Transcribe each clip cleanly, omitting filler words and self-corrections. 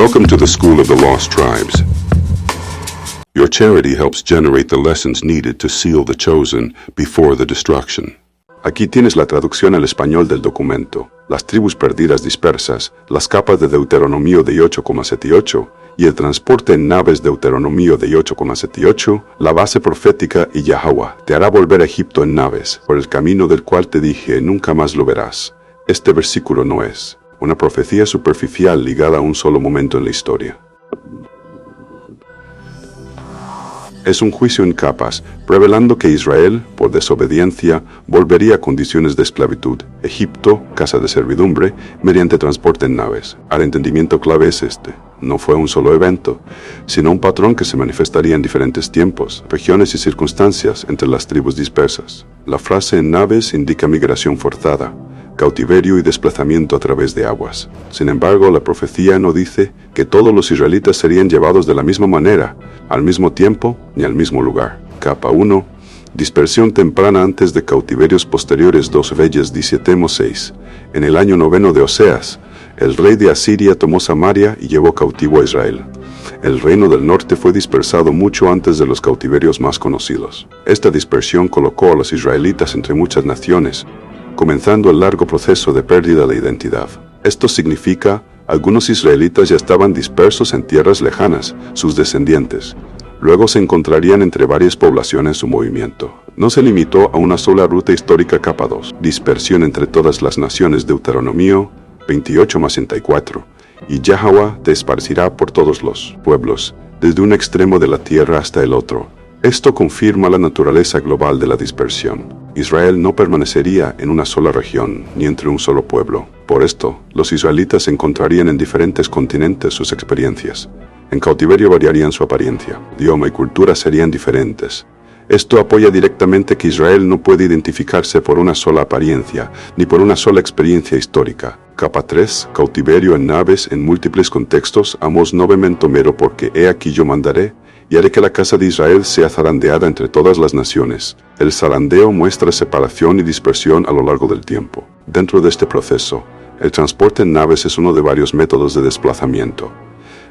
Welcome to the School of the Lost Tribes. Your charity helps generate the lessons needed to seal the chosen before the destruction. Aquí tienes la traducción al español del documento, las tribus perdidas dispersas, las capas de Deuteronomio de 8,78 y el transporte en naves Deuteronomio de 8,78, la base profética y Yahweh te hará volver a Egipto en naves, por el camino del cual te dije, nunca más lo verás. Este versículo no es una profecía superficial ligada a un solo momento en la historia. Es un juicio en capas, revelando que Israel, por desobediencia, volvería a condiciones de esclavitud. Egipto, casa de servidumbre, mediante transporte en naves. El entendimiento clave es este. No fue un solo evento, sino un patrón que se manifestaría en diferentes tiempos, regiones y circunstancias entre las tribus dispersas. La frase en naves indica migración forzada, cautiverio y desplazamiento a través de aguas. Sin embargo, la profecía no dice que todos los israelitas serían llevados de la misma manera, al mismo tiempo ni al mismo lugar. Capa 1. Dispersión temprana antes de cautiverios posteriores. 2 Reyes 17:6. En el año 9 de Oseas, el rey de Asiria tomó Samaria y llevó cautivo a Israel. El reino del norte fue dispersado mucho antes de los cautiverios más conocidos. Esta dispersión colocó a los israelitas entre muchas naciones, comenzando el largo proceso de pérdida de identidad. Esto significa, algunos israelitas ya estaban dispersos en tierras lejanas, sus descendientes. Luego se encontrarían entre varias poblaciones en su movimiento. No se limitó a una sola ruta histórica. Capa 2. Dispersión entre todas las naciones. Deuteronomio 28:64. Y Yahweh te esparcirá por todos los pueblos, desde un extremo de la tierra hasta el otro. Esto confirma la naturaleza global de la dispersión. Israel no permanecería en una sola región, ni entre un solo pueblo. Por esto, los israelitas encontrarían en diferentes continentes sus experiencias. En cautiverio variarían su apariencia, idioma y cultura serían diferentes. Esto apoya directamente que Israel no puede identificarse por una sola apariencia, ni por una sola experiencia histórica. Capa 3. Cautiverio en naves en múltiples contextos. Amos 9:1. Porque he aquí yo mandaré, y haré que la casa de Israel sea zarandeada entre todas las naciones. El zarandeo muestra separación y dispersión a lo largo del tiempo. Dentro de este proceso, el transporte en naves es uno de varios métodos de desplazamiento.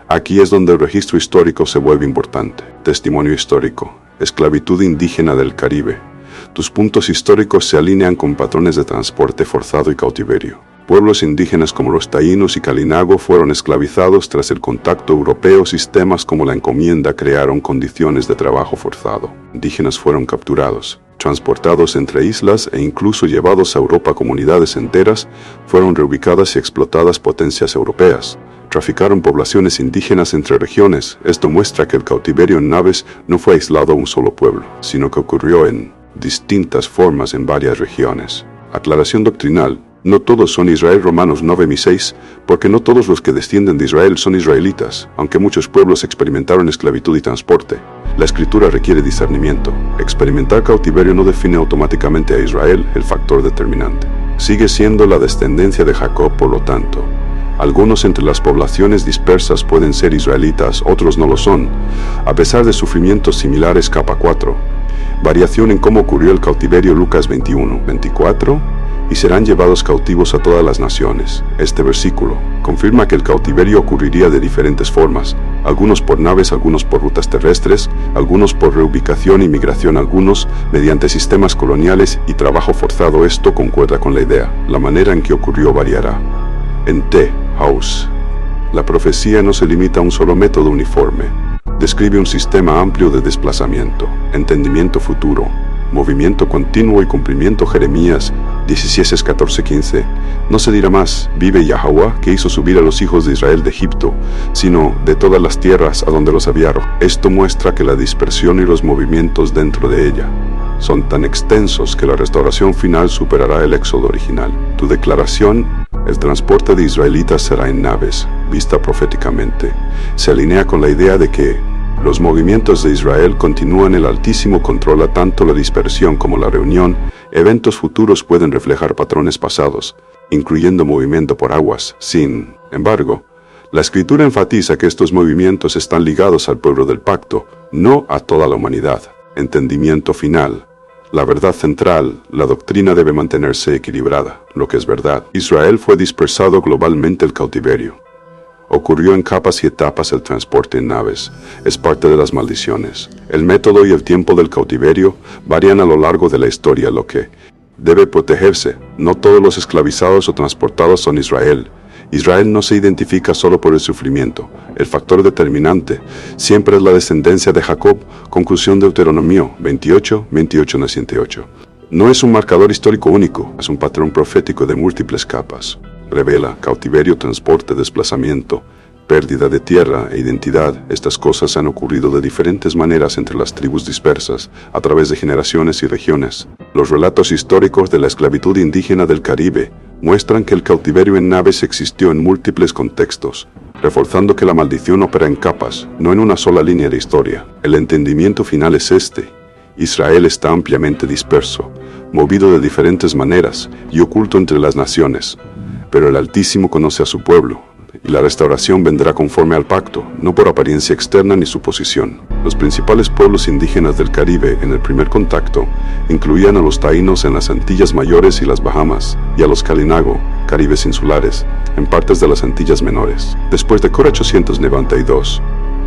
Aquí es donde el registro histórico se vuelve importante. Testimonio histórico. Esclavitud indígena del Caribe. Tus puntos históricos se alinean con patrones de transporte forzado y cautiverio. Pueblos indígenas como los taínos y Kalinago fueron esclavizados tras el contacto europeo. Sistemas como la encomienda crearon condiciones de trabajo forzado. Indígenas fueron capturados, transportados entre islas e incluso llevados a Europa. Comunidades enteras fueron reubicadas y explotadas. Potencias europeas traficaron poblaciones indígenas entre regiones. Esto muestra que el cautiverio en naves no fue aislado a un solo pueblo, sino que ocurrió en distintas formas en varias regiones. Aclaración doctrinal. No todos son Israel. Romanos 9:6, porque no todos los que descienden de Israel son israelitas, aunque muchos pueblos experimentaron esclavitud y transporte. La escritura requiere discernimiento. Experimentar cautiverio no define automáticamente a Israel, el factor determinante. Sigue siendo la descendencia de Jacob, por lo tanto. Algunos entre las poblaciones dispersas pueden ser israelitas, otros no lo son, a pesar de sufrimientos similares. Capa 4. Variación en cómo ocurrió el cautiverio. Lucas 21:24. Y serán llevados cautivos a todas las naciones. Este versículo confirma que el cautiverio ocurriría de diferentes formas, algunos por naves, algunos por rutas terrestres, algunos por reubicación y migración, algunos mediante sistemas coloniales y trabajo forzado. Esto concuerda con la idea. La manera en que ocurrió variará. En T. House, la profecía no se limita a un solo método uniforme. Describe un sistema amplio de desplazamiento, entendimiento futuro, movimiento continuo y cumplimiento. Jeremías 17:14-15. No se dirá más, vive Yahweh, que hizo subir a los hijos de Israel de Egipto, sino de todas las tierras a donde los había arrojado. Esto muestra que la dispersión y los movimientos dentro de ella son tan extensos que la restauración final superará el éxodo original. Tu declaración, el transporte de israelitas será en naves, vista proféticamente, se alinea con la idea de que los movimientos de Israel continúan. El Altísimo controla tanto la dispersión como la reunión. Eventos futuros pueden reflejar patrones pasados, incluyendo movimiento por aguas. Sin embargo, la Escritura enfatiza que estos movimientos están ligados al pueblo del pacto, no a toda la humanidad. Entendimiento final. La verdad central, la doctrina debe mantenerse equilibrada, lo que es verdad. Israel fue dispersado globalmente. El cautiverio Ocurrió en capas y etapas el transporte en naves. Es parte de las maldiciones. El método y el tiempo del cautiverio varían a lo largo de la historia, lo que debe protegerse. No todos los esclavizados o transportados son Israel. Israel no se identifica solo por el sufrimiento. El factor determinante siempre es la descendencia de Jacob. Conclusión de Deuteronomio 28, 98. No es un marcador histórico único, es un patrón profético de múltiples capas. Revela cautiverio, transporte, desplazamiento, pérdida de tierra e identidad. Estas cosas han ocurrido de diferentes maneras entre las tribus dispersas, a través de generaciones y regiones. Los relatos históricos de la esclavitud indígena del Caribe muestran que el cautiverio en naves existió en múltiples contextos, reforzando que la maldición opera en capas, no en una sola línea de historia. El entendimiento final es este: Israel está ampliamente disperso, movido de diferentes maneras y oculto entre las naciones. Pero el Altísimo conoce a su pueblo, y la restauración vendrá conforme al pacto, no por apariencia externa ni suposición. Los principales pueblos indígenas del Caribe en el primer contacto incluían a los taínos en las Antillas Mayores y las Bahamas, y a los Kalinago, Caribes insulares, en partes de las Antillas Menores. Después de 1892,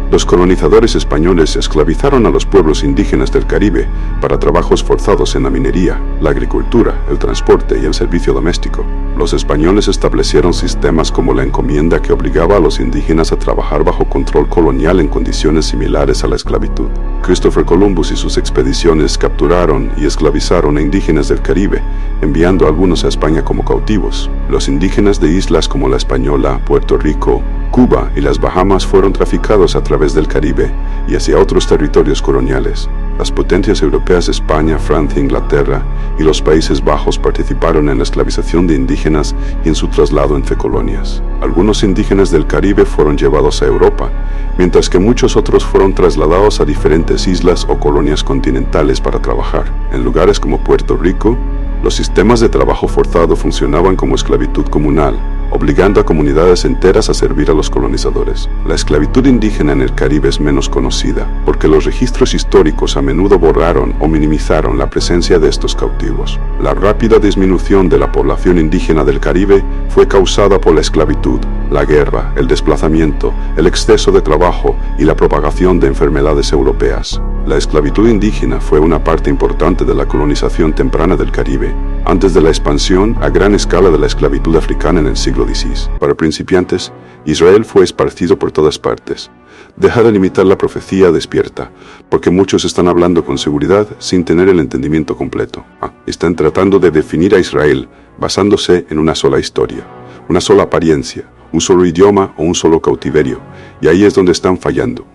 los colonizadores españoles esclavizaron a los pueblos indígenas del Caribe para trabajos forzados en la minería, la agricultura, el transporte y el servicio doméstico. Los españoles establecieron sistemas como la encomienda que obligaba a los indígenas a trabajar bajo control colonial en condiciones similares a la esclavitud. Christopher Columbus y sus expediciones capturaron y esclavizaron a indígenas del Caribe, enviando a algunos a España como cautivos. Los indígenas de islas como la Española, Puerto Rico, Cuba y las Bahamas fueron traficados a través del Caribe y hacia otros territorios coloniales. Las potencias europeas España, Francia, Inglaterra y los Países Bajos participaron en la esclavización de indígenas y en su traslado entre colonias. Algunos indígenas del Caribe fueron llevados a Europa, mientras que muchos otros fueron trasladados a diferentes islas o colonias continentales para trabajar. En lugares como Puerto Rico, los sistemas de trabajo forzado funcionaban como esclavitud comunal, obligando a comunidades enteras a servir a los colonizadores. La esclavitud indígena en el Caribe es menos conocida, porque los registros históricos a menudo borraron o minimizaron la presencia de estos cautivos. La rápida disminución de la población indígena del Caribe fue causada por la esclavitud, la guerra, el desplazamiento, el exceso de trabajo y la propagación de enfermedades europeas. La esclavitud indígena fue una parte importante de la colonización temprana del Caribe, antes de la expansión a gran escala de la esclavitud africana en el siglo XVI. Para principiantes, Israel fue esparcido por todas partes. Deja de limitar la profecía despierta, porque muchos están hablando con seguridad sin tener el entendimiento completo. Están tratando de definir a Israel basándose en una sola historia, una sola apariencia, un solo idioma o un solo cautiverio, y ahí es donde están fallando.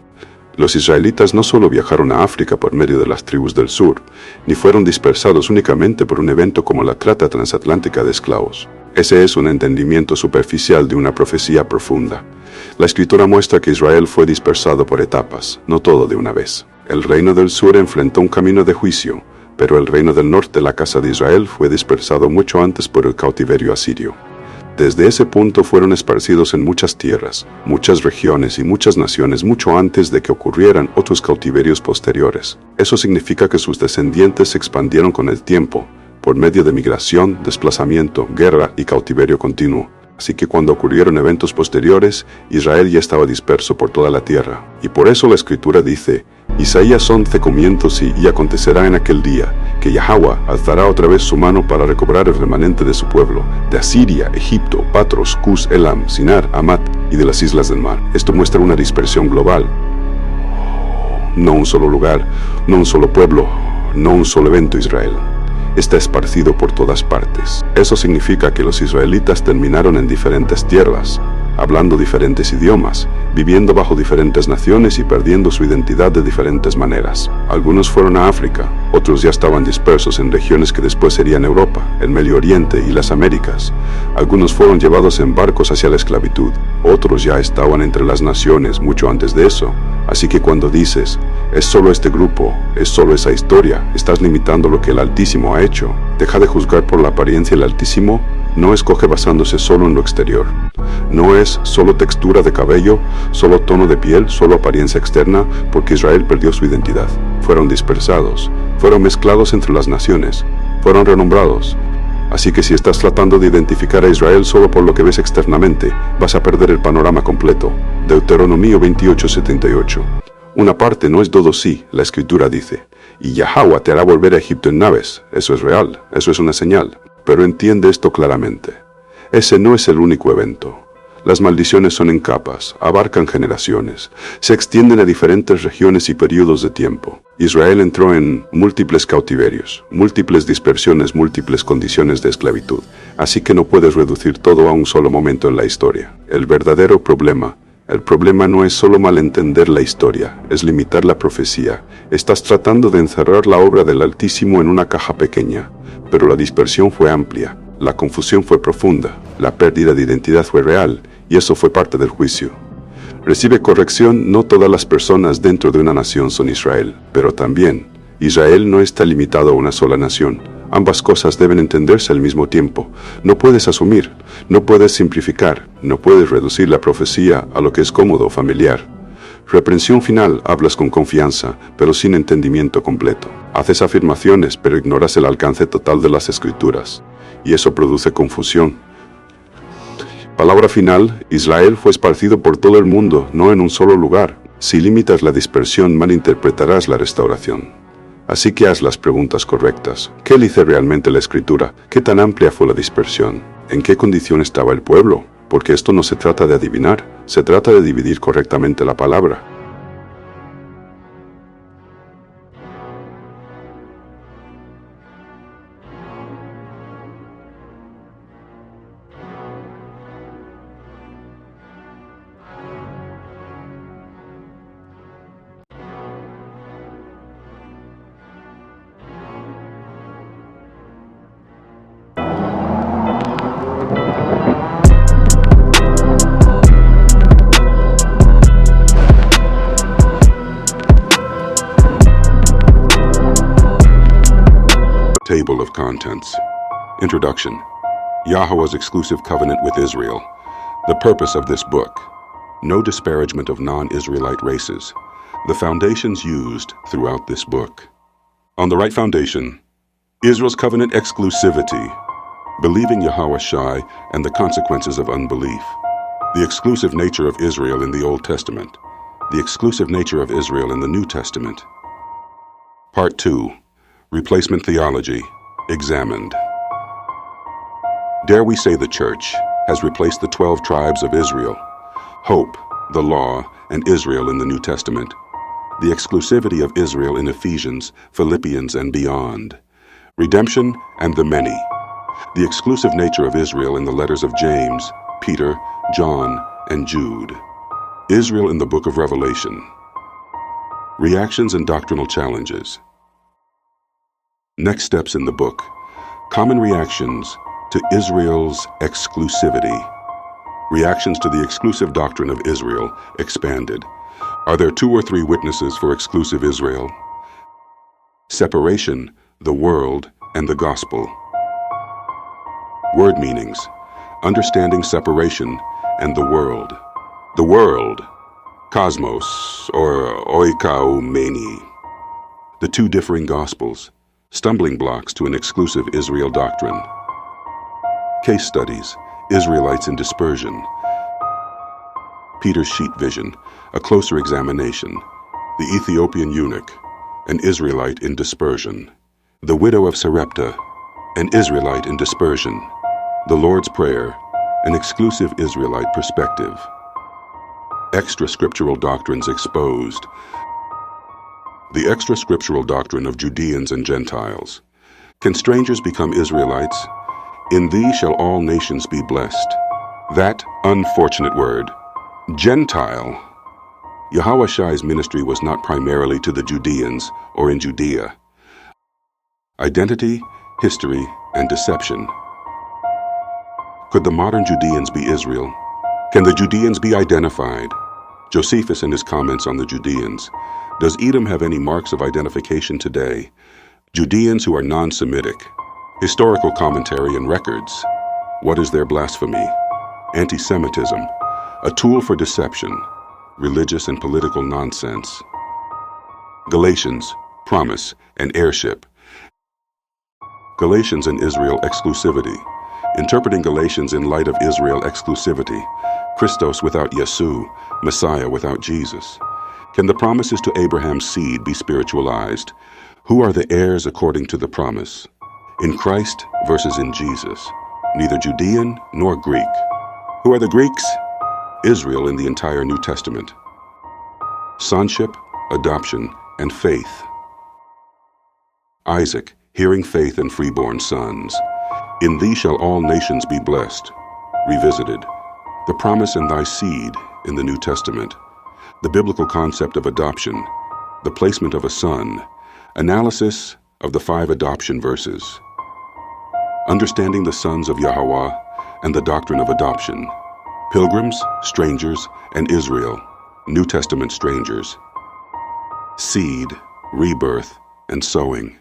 Los israelitas no solo viajaron a África por medio de las tribus del sur, ni fueron dispersados únicamente por un evento como la trata transatlántica de esclavos. Ese es un entendimiento superficial de una profecía profunda. La Escritura muestra que Israel fue dispersado por etapas, no todo de una vez. El reino del sur enfrentó un camino de juicio, pero el reino del norte, la casa de Israel, fue dispersado mucho antes por el cautiverio asirio. Desde ese punto fueron esparcidos en muchas tierras, muchas regiones y muchas naciones mucho antes de que ocurrieran otros cautiverios posteriores. Eso significa que sus descendientes se expandieron con el tiempo, por medio de migración, desplazamiento, guerra y cautiverio continuo. Así que cuando ocurrieron eventos posteriores, Israel ya estaba disperso por toda la tierra. Y por eso la Escritura dice, Isaías 11 comienzos y acontecerá en aquel día, que Yahweh alzará otra vez su mano para recobrar el remanente de su pueblo, de Asiria, Egipto, Patros, Cus, Elam, Sinar, Amat y de las islas del mar. Esto muestra una dispersión global. No un solo lugar, no un solo pueblo, no un solo evento Israel. Está esparcido por todas partes. Eso significa que los israelitas terminaron en diferentes tierras, hablando diferentes idiomas, viviendo bajo diferentes naciones y perdiendo su identidad de diferentes maneras. Algunos fueron a África, otros ya estaban dispersos en regiones que después serían Europa, el Medio Oriente y las Américas. Algunos fueron llevados en barcos hacia la esclavitud, otros ya estaban entre las naciones mucho antes de eso. Así que cuando dices, es solo este grupo, es solo esa historia, estás limitando lo que el Altísimo ha hecho. Deja de juzgar por la apariencia. El Altísimo no escoge basándose solo en lo exterior. No es solo textura de cabello, solo tono de piel, solo apariencia externa, porque Israel perdió su identidad. Fueron dispersados, fueron mezclados entre las naciones, fueron renombrados, Así que si estás tratando de identificar a Israel solo por lo que ves externamente, vas a perder el panorama completo. Deuteronomio 28:78. Una parte no es todo sí, la escritura dice. Y Yahweh te hará volver a Egipto en naves. Eso es real, eso es una señal. Pero entiende esto claramente. Ese no es el único evento. Las maldiciones son en capas, abarcan generaciones, se extienden a diferentes regiones y periodos de tiempo. Israel entró en múltiples cautiverios, múltiples dispersiones, múltiples condiciones de esclavitud. Así que no puedes reducir todo a un solo momento en la historia. El problema no es solo malentender la historia, es limitar la profecía. Estás tratando de encerrar la obra del Altísimo en una caja pequeña, pero la dispersión fue amplia, la confusión fue profunda, la pérdida de identidad fue real, y eso fue parte del juicio. Recibe corrección, no todas las personas dentro de una nación son Israel, pero también, Israel no está limitado a una sola nación. Ambas cosas deben entenderse al mismo tiempo. No puedes asumir, no puedes simplificar, no puedes reducir la profecía a lo que es cómodo o familiar. Reprensión final, hablas con confianza, pero sin entendimiento completo. Haces afirmaciones, pero ignoras el alcance total de las escrituras, y eso produce confusión. Palabra final, Israel fue esparcido por todo el mundo, no en un solo lugar. Si limitas la dispersión, malinterpretarás la restauración. Así que haz las preguntas correctas. ¿Qué dice realmente la Escritura? ¿Qué tan amplia fue la dispersión? ¿En qué condición estaba el pueblo? Porque esto no se trata de adivinar, se trata de dividir correctamente la palabra. Table of Contents. Introduction. Yahweh's exclusive covenant with Israel. The purpose of this book. No disparagement of non-Israelite races. The foundations used throughout this book. On the right foundation, Israel's covenant exclusivity, believing Yahweh Shai and the consequences of unbelief. The exclusive nature of Israel in the Old Testament. The exclusive nature of Israel in the New Testament. Part 2. Replacement Theology, examined. Dare we say the Church has replaced the 12 tribes of Israel, hope, the law, and Israel in the New Testament, the exclusivity of Israel in Ephesians, Philippians, and beyond, redemption and the many, the exclusive nature of Israel in the letters of James, Peter, John, and Jude, Israel in the book of Revelation, reactions and doctrinal challenges. Next steps in the book. Common reactions to Israel's exclusivity. Reactions to the exclusive doctrine of Israel expanded. Are there 2 or 3 witnesses for exclusive Israel? Separation, the world, and the gospel. Word meanings. Understanding separation and the world. The world, cosmos, or oikoumeni. The 2 differing gospels. Stumbling blocks to an exclusive Israel doctrine. Case studies, Israelites in dispersion. Peter's sheet vision, a closer examination. The Ethiopian eunuch, an Israelite in dispersion. The widow of Sarepta, an Israelite in dispersion. The Lord's Prayer, an exclusive Israelite perspective. Extra scriptural doctrines exposed. The extra-scriptural doctrine of Judeans and Gentiles. Can strangers become Israelites? In thee shall all nations be blessed. That unfortunate word, Gentile. Yahweh Shai's ministry was not primarily to the Judeans or in Judea. Identity, history, and deception. Could the modern Judeans be Israel? Can the Judeans be identified? Josephus in his comments on the Judeans. Does Edom have any marks of identification today? Judeans who are non-Semitic. Historical commentary and records. What is their blasphemy? Anti-Semitism. A tool for deception. Religious and political nonsense. Galatians. Promise and heirship. Galatians and Israel exclusivity. Interpreting Galatians in light of Israel exclusivity. Christos without Yesu, Messiah without Jesus. Can the promises to Abraham's seed be spiritualized? Who are the heirs according to the promise? In Christ versus in Jesus. Neither Judean nor Greek. Who are the Greeks? Israel in the entire New Testament. Sonship, adoption, and faith. Isaac, hearing faith and freeborn sons. In thee shall all nations be blessed. Revisited. The promise in thy seed in the New Testament. The biblical concept of adoption. The placement of a son. Analysis of the 5 adoption verses. Understanding the sons of Yahweh and the doctrine of adoption. Pilgrims, strangers, and Israel, New Testament strangers. Seed, rebirth, and sowing.